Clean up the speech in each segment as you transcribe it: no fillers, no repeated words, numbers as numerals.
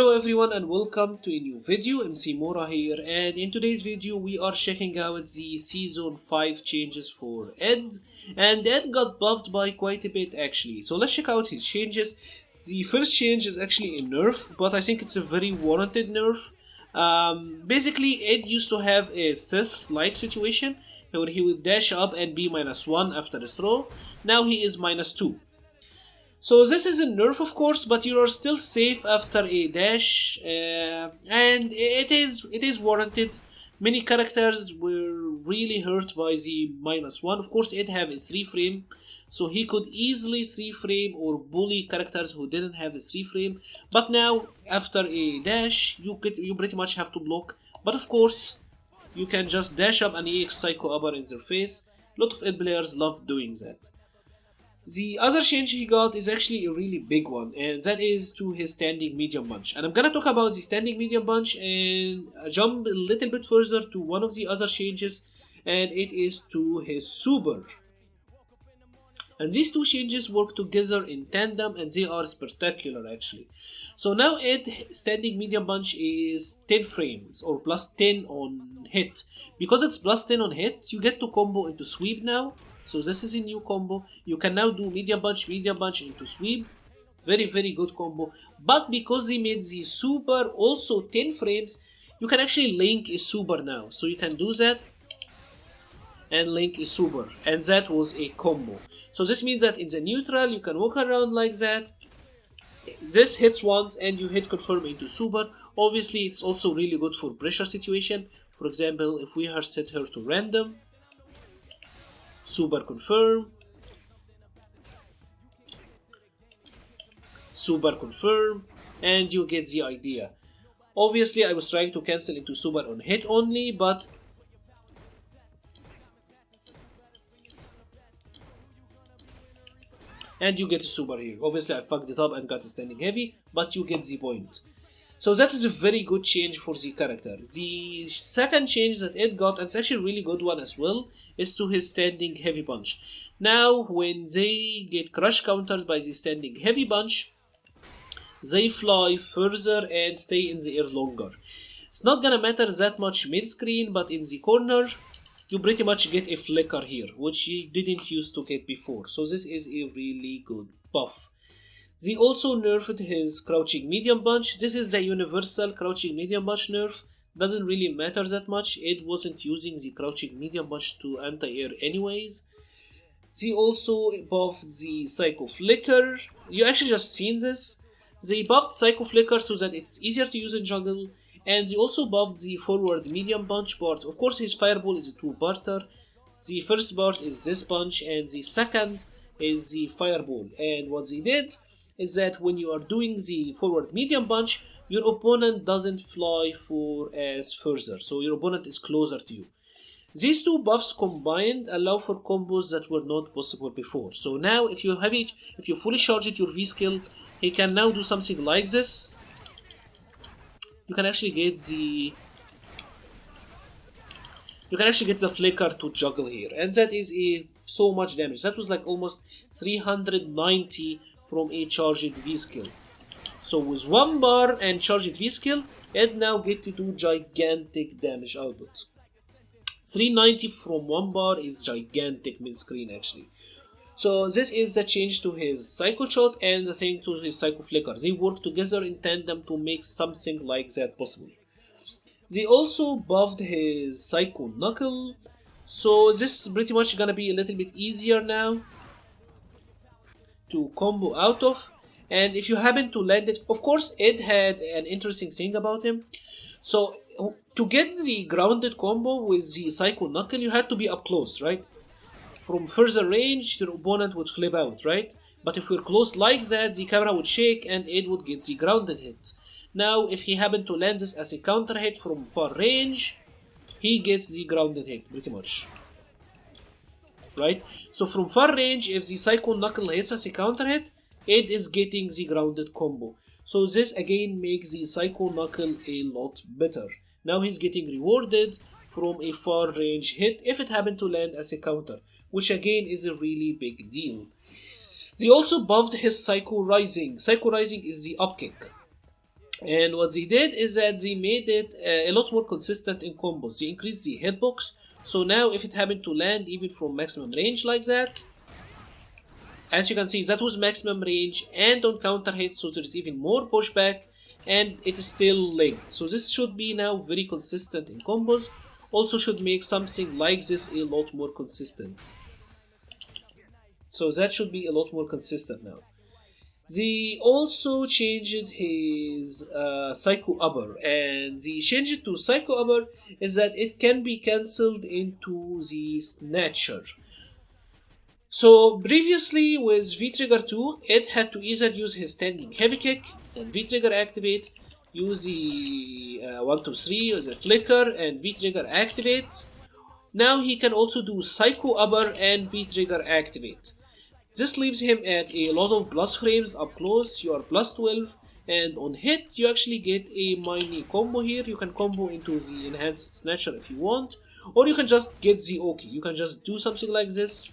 Hello everyone and welcome to a new video. MC-Mura here, and in today's video we are checking out the Season 5 changes for Ed, and Ed got buffed by quite a bit actually. So let's check out his changes. The first change is actually a nerf, but I think it's a very warranted nerf. Basically Ed used to have a Sith-like situation where he would dash up and be -1 after his throw. Now he is -2. So this is a nerf of course, but you are still safe after a dash, and it is warranted. Many characters were really hurt by the -1. Of course it have a 3 frame, so he could easily 3 frame or bully characters who didn't have a 3 frame. But now after a dash you pretty much have to block. But of course you can just dash up and EX Psycho Upper in their face. A lot of Ed players love doing that. The other change he got is actually a really big one, and that is to his standing medium punch. And I'm gonna talk about the standing medium punch and jump a little bit further to one of the other changes, and it is to his super. And these two changes work together in tandem and they are spectacular actually. So now Ed standing medium punch is 10 frames or +10 on hit. Because it's +10 on hit, you get to combo into sweep now. So this is a new combo. You can now do medium punch into sweep. Very good combo. But because they made the super also 10 frames, you can actually link a super now. So you can do that and link a super. And that was a combo. So this means that in the neutral you can walk around like that. This hits once and you hit confirm into super. Obviously it's also really good for pressure situation. For example, if we are set her to random, super confirm, super confirm, and you get the idea. Obviously I was trying to cancel into super on hit only, but and you get a super here. Obviously I fucked it up and got a standing heavy, but you get the point. So that is a very good change for the character. The second change that Ed got, and it's actually a really good one as well, is to his standing heavy punch. Now when they get crush counters by the standing heavy punch, they fly further and stay in the air longer. It's not gonna matter that much mid-screen, but in the corner you pretty much get a flicker here, which you didn't used to get before. So this is a really good buff. They also nerfed his crouching medium punch. This is the universal crouching medium punch nerf. Doesn't really matter that much. Ed wasn't using the crouching medium punch to anti-air anyways. They also buffed the Psycho Flicker. You actually just seen this. They buffed Psycho Flicker so that it's easier to use in jungle. And they also buffed the forward medium punch part. Of course his fireball is a 2-parter. The first part is this punch and the second is the fireball. And what they did is that when you are doing the forward medium punch, your opponent doesn't fly for as further, so your opponent is closer to you. These two buffs combined allow for combos that were not possible before. So now if you fully charged your V skill, he can now do something like this. You can actually get the flicker to juggle here, and that is so much damage. That was like almost 390 from a charged V skill. So with 1 bar and charged V skill, Ed now get to do gigantic damage output. 390 from 1 bar is gigantic mid-screen actually. So this is the change to his Psycho Shot and the thing to his Psycho Flicker. They work together in tandem to make something like that possible. They also buffed his Psycho Knuckle. So this is pretty much gonna be a little bit easier now to combo out of, and if you happen to land it, of course Ed had an interesting thing about him. So to get the grounded combo with the Psycho Knuckle, you had to be up close, right? From further range your opponent would flip out, right? But if you're close like that, the camera would shake and Ed would get the grounded hit. Now if he happened to land this as a counter hit from far range, he gets the grounded hit pretty much. Right? So from far range, if the Psycho Knuckle hits as a counter hit, Ed is getting the grounded combo. So this again makes the Psycho Knuckle a lot better. Now he's getting rewarded from a far range hit if it happened to land as a counter, which again is a really big deal. They also buffed his Psycho Rising. Psycho Rising is the upkick. And what they did is that they made it a lot more consistent in combos. They increased the hitbox, so now if it happened to land even from maximum range like that, as you can see, that was maximum range and on counter hit, so there is even more pushback, and it is still linked. So this should be now very consistent in combos. Also should make something like this a lot more consistent. So that should be a lot more consistent now. They also changed his Psycho Upper, and the change to Psycho Upper is that it can be cancelled into the Snatcher. So previously with V-Trigger 2, it had to either use his standing heavy kick and V-Trigger activate, use the 1, 2, 3, use the flicker and V-Trigger activate. Now he can also do Psycho Upper and V-Trigger activate. This leaves him at a lot of plus frames up close. You are plus 12, and on hit you actually get a mini combo here. You can combo into the enhanced Snatcher if you want, or you can just get the Oki. You can just do something like this,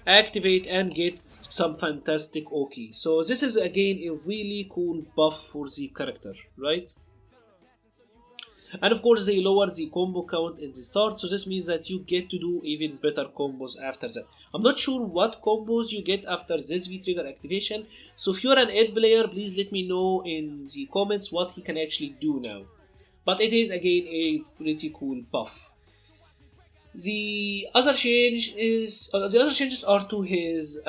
activate and get some fantastic Oki. So this is again a really cool buff for the character, right? And of course they lower the combo count in the start, so this means that you get to do even better combos after that. I'm not sure what combos you get after this V-Trigger activation, so if you're an Ed player, please let me know in the comments what he can actually do now. But it is again a pretty cool buff. The other changes are to his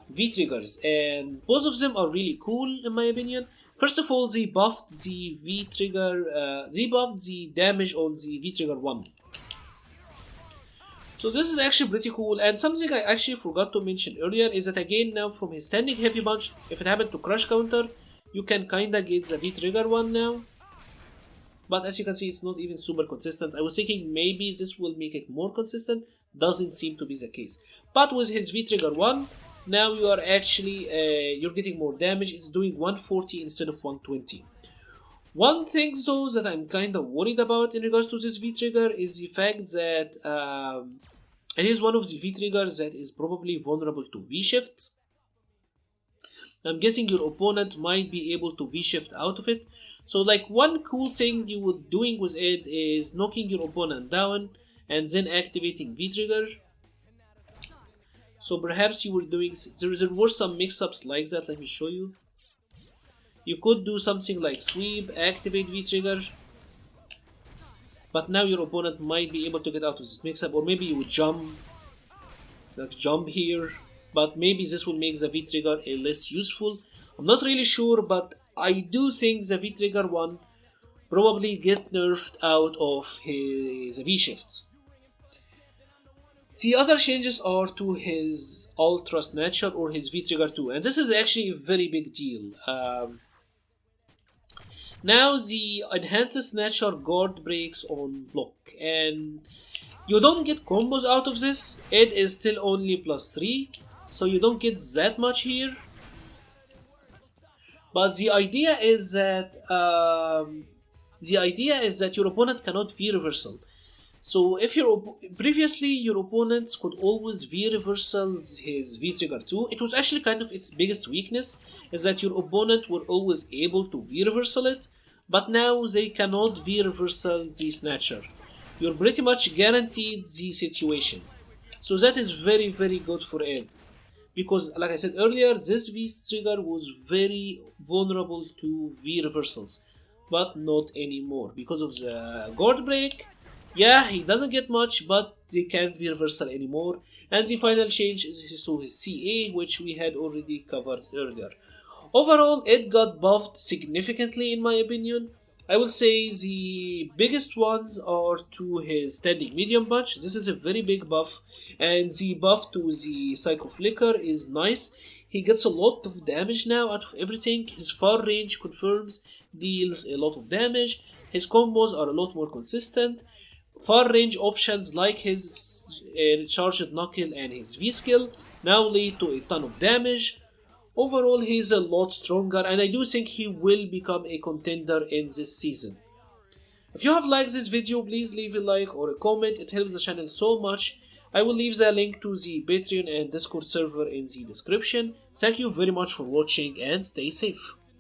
V-Triggers, and both of them are really cool in my opinion. First of all, they buffed the V-Trigger, they buffed the damage on the V-Trigger 1. So this is actually pretty cool, and something I actually forgot to mention earlier is that again now from his standing heavy punch, if it happened to crush counter, you can kinda get the V-Trigger 1 now. But as you can see, it's not even super consistent. I was thinking maybe this will make it more consistent. Doesn't seem to be the case. But with his V-Trigger 1, now you are actually, you're getting more damage. It's doing 140 instead of 120. One thing though that I'm kind of worried about in regards to this V-Trigger is the fact that it is one of the V-Triggers that is probably vulnerable to V-Shift. I'm guessing your opponent might be able to V-Shift out of it. So like one cool thing you were doing with it is knocking your opponent down and then activating V-Trigger. So perhaps you were doing, there were some mix-ups like that, let me show you. You could do something like sweep, activate V-Trigger. But now your opponent might be able to get out of this mix-up, or maybe you would jump, like jump here. But maybe this will make the V-Trigger a less useful. I'm not really sure, but I do think the V-Trigger 1 probably get nerfed out of his V-Shifts. The other changes are to his Ultra Snatcher or his V-Trigger 2, and this is actually a very big deal. Now the enhanced Snatcher guard breaks on block, and you don't get combos out of this. It is still only plus 3. So you don't get that much here, but the idea is that your opponent cannot V reversal. So if previously your opponents could always V reversal his V Trigger 2, it was actually kind of its biggest weakness, is that your opponent were always able to V reversal it, but now they cannot V reversal the Snatcher. You're pretty much guaranteed the situation. So that is very good for Ed. Because, like I said earlier, this V-Trigger was very vulnerable to V-reversals, but not anymore. Because of the guard break, yeah, he doesn't get much, but they can't V-reversal anymore. And the final change is to his CA, which we had already covered earlier. Overall, it got buffed significantly in my opinion. I will say the biggest ones are to his standing medium punch. This is a very big buff, and the buff to the Psycho Flicker is nice. He gets a lot of damage now out of everything. His far range confirms deals a lot of damage. His combos are a lot more consistent. Far range options like his Charged Knuckle and his V-Skill now lead to a ton of damage. Overall, he's a lot stronger, and I do think he will become a contender in this season. If you have liked this video, please leave a like or a comment. It helps the channel so much. I will leave the link to the Patreon and Discord server in the description. Thank you very much for watching and stay safe.